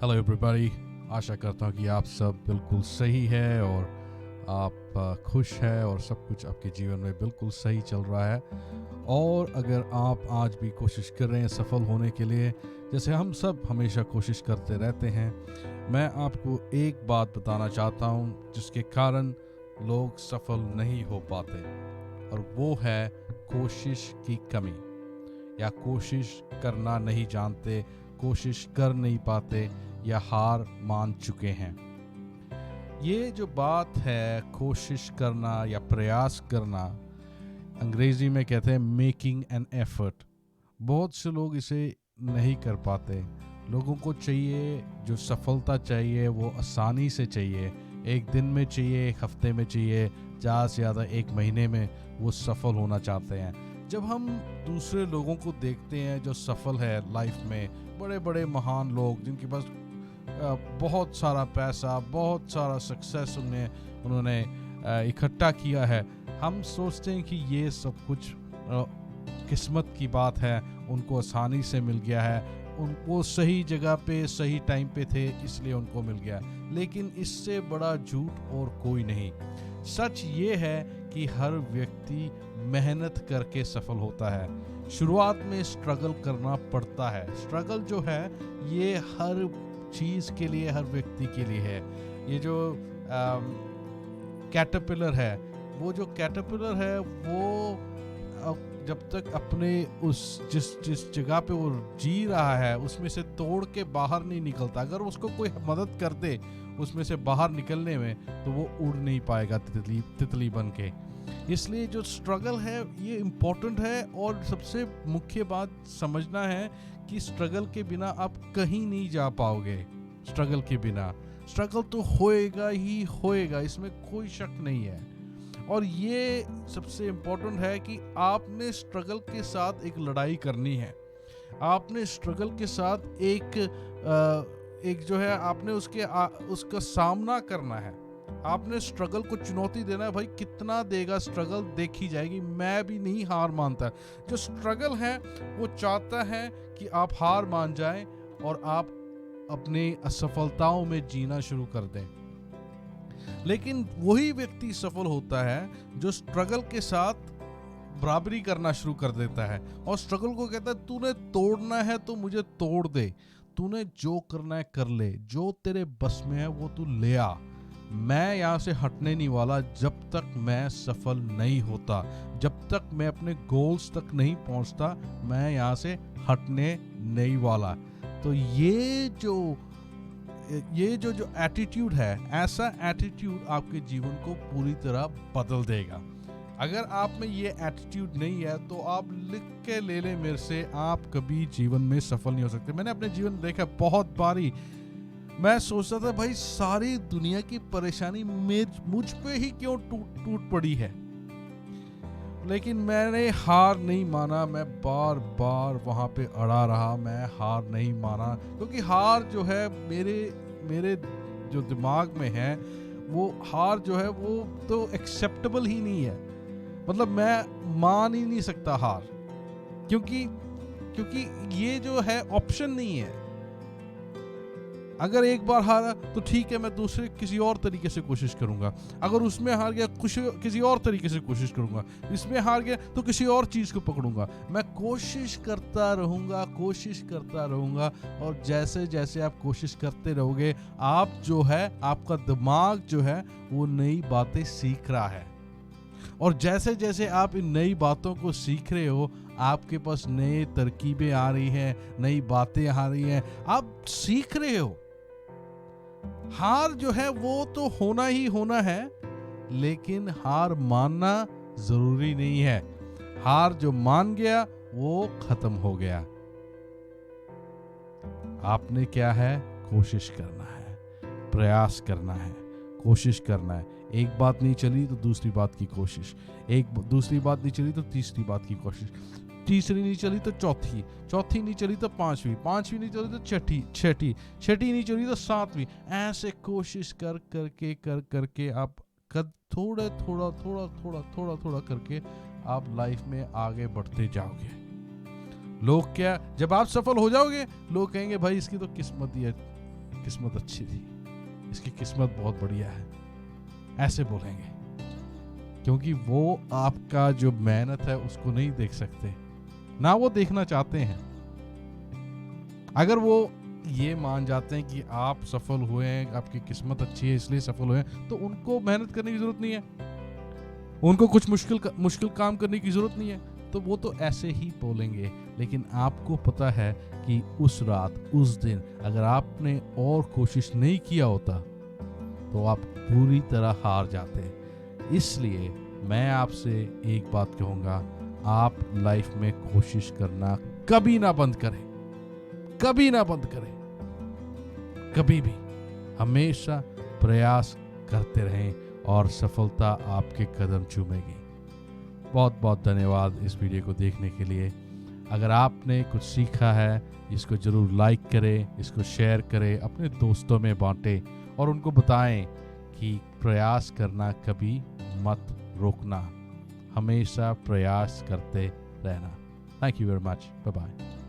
Hello everybody. आशा करता हूँ कि आप सब बिल्कुल सही है और आप खुश है और सब कुछ आपके जीवन में बिल्कुल सही चल रहा है। और अगर आप आज भी कोशिश कर रहे हैं सफल होने के लिए, जैसे हम सब हमेशा कोशिश करते रहते हैं, मैं आपको एक बात बताना चाहता हूँ जिसके कारण लोग सफल नहीं हो पाते, और वो है कोशिश की कमी, या कोशिश करना नहीं जानते, कोशिश कर नहीं पाते, या हार मान चुके हैं। ये जो बात है कोशिश करना या प्रयास करना, अंग्रेजी में कहते हैं मेकिंग एन एफर्ट। बहुत से लोग इसे नहीं कर पाते। लोगों को चाहिए, जो सफलता चाहिए वो आसानी से चाहिए, एक दिन में चाहिए, एक हफ्ते में चाहिए, ज़्यादा से ज़्यादा एक महीने में वो सफल होना चाहते हैं। जब हम दूसरे लोगों को देखते हैं जो सफल है लाइफ में, बड़े बड़े महान लोग जिनके पास बहुत सारा पैसा, बहुत सारा सक्सेस उन्होंने इकट्ठा किया है, हम सोचते हैं कि ये सब कुछ किस्मत की बात है, उनको आसानी से मिल गया है, वो सही जगह पे सही टाइम पे थे इसलिए उनको मिल गया। लेकिन इससे बड़ा झूठ और कोई नहीं। सच ये है कि हर व्यक्ति मेहनत करके सफल होता है। शुरुआत में स्ट्रगल करना पड़ता है। स्ट्रगल जो है ये हर चीज़ के लिए, हर व्यक्ति के लिए है। ये जो कैटरपिलर है, वो जो कैटरपिलर है वो जब तक अपने जिस जगह पे वो जी रहा है उसमें से तोड़ के बाहर नहीं निकलता। अगर उसको कोई मदद कर दे उसमें से बाहर निकलने में, तो वो उड़ नहीं पाएगा तितली बन के। इसलिए जो स्ट्रगल है ये इम्पोर्टेंट है, और सबसे मुख्य बात समझना है कि स्ट्रगल के बिना आप कहीं नहीं जा पाओगे। स्ट्रगल के बिना, स्ट्रगल तो होएगा ही होएगा, इसमें कोई शक नहीं है। और ये सबसे इम्पोर्टेंट है कि आपने स्ट्रगल के साथ एक लड़ाई करनी है। आपने स्ट्रगल के साथ एक जो है आपने उसका सामना करना है। आपने स्ट्रगल को चुनौती देना है। भाई कितना देगा स्ट्रगल, देखी जाएगी। मैं भी नहीं हार मानता। जो स्ट्रगल है वो चाहता है कि आप हार मान जाएं और आप अपनी असफलताओं में जीना शुरू कर दें। लेकिन वही व्यक्ति सफल होता है जो स्ट्रगल के साथ बराबरी करना शुरू कर देता है और स्ट्रगल को कहता है तूने तोड़ना है तो मुझे तोड़ दे, तूने जो करना है कर ले, जो तेरे बस में है वो तू ले आ। मैं यहाँ से हटने नहीं वाला जब तक मैं सफल नहीं होता, जब तक मैं अपने गोल्स तक नहीं पहुँचता, मैं यहाँ से हटने नहीं वाला। तो ये जो एटीट्यूड है, ऐसा एटीट्यूड आपके जीवन को पूरी तरह बदल देगा। अगर आप में ये एटीट्यूड नहीं है तो आप लिख के ले लें मेरे से, आप कभी जीवन में सफल नहीं हो सकते। मैंने अपने जीवन में देखा बहुत बारी। मैं सोचता था भाई सारी दुनिया की परेशानी मुझ पे ही क्यों टूट पड़ी है, लेकिन मैंने हार नहीं माना। मैं बार बार वहां पे अड़ा रहा, मैं हार नहीं माना, क्योंकि हार जो है मेरे जो दिमाग में है, वो हार जो है वो तो एक्सेप्टेबल ही नहीं है। मतलब मैं मान ही नहीं सकता हार, क्योंकि ये जो है ऑप्शन नहीं है। अगर एक बार हारा तो ठीक है, मैं दूसरे किसी और तरीके से कोशिश करूंगा। अगर उसमें हार गया किसी और तरीके से कोशिश करूंगा। इसमें हार गया तो किसी और चीज को पकड़ूंगा। मैं कोशिश करता रहूंगा। और जैसे जैसे आप कोशिश करते रहोगे, आप जो है, आपका दिमाग जो है वो नई बातें सीख रहा है। और जैसे जैसे आप इन नई बातों को सीख रहे हो, आपके पास नए तरकीबें आ रही हैं, नई बातें आ रही हैं, आप सीख रहे हो। हार जो है वो तो होना ही होना है, लेकिन हार मानना जरूरी नहीं है। हार जो मान गया वो खत्म हो गया। आपने क्या है, कोशिश करना है, प्रयास करना है, कोशिश करना है। एक बात नहीं चली तो दूसरी बात की कोशिश, दूसरी बात नहीं चली तो तीसरी बात की कोशिश, तीसरी नहीं चली तो चौथी नहीं चली तो पांचवी नहीं चली तो छठी नहीं चली तो सातवीं। ऐसे कोशिश कर करके आप थोड़ा करके आप लाइफ में आगे बढ़ते जाओगे। लोग क्या, जब आप सफल हो जाओगे लोग कहेंगे भाई इसकी तो किस्मत ही है, किस्मत अच्छी थी, इसकी किस्मत बहुत बढ़िया है, ऐसे बोलेंगे, क्योंकि वो आपका जो मेहनत है उसको नहीं देख सकते, ना वो देखना चाहते हैं। अगर वो ये मान जाते हैं कि आप सफल हुए हैं, आपकी किस्मत अच्छी है इसलिए सफल हुए हैं, तो उनको मेहनत करने की जरूरत नहीं है, उनको कुछ मुश्किल काम करने की जरूरत नहीं है, तो वो तो ऐसे ही बोलेंगे। लेकिन आपको पता है कि उस रात, उस दिन अगर आपने और कोशिश नहीं किया होता तो आप पूरी तरह हार जाते। इसलिए मैं आपसे एक बात कहूँगा, आप लाइफ में कोशिश करना कभी ना बंद करें, कभी ना बंद करें, कभी भी, हमेशा प्रयास करते रहें और सफलता आपके कदम चूमेगी। बहुत बहुत धन्यवाद इस वीडियो को देखने के लिए। अगर आपने कुछ सीखा है, इसको जरूर लाइक करें, इसको शेयर करें, अपने दोस्तों में बांटें और उनको बताएं कि प्रयास करना कभी मत रोकना, हमेशा प्रयास करते रहना। Thank you very much, bye bye.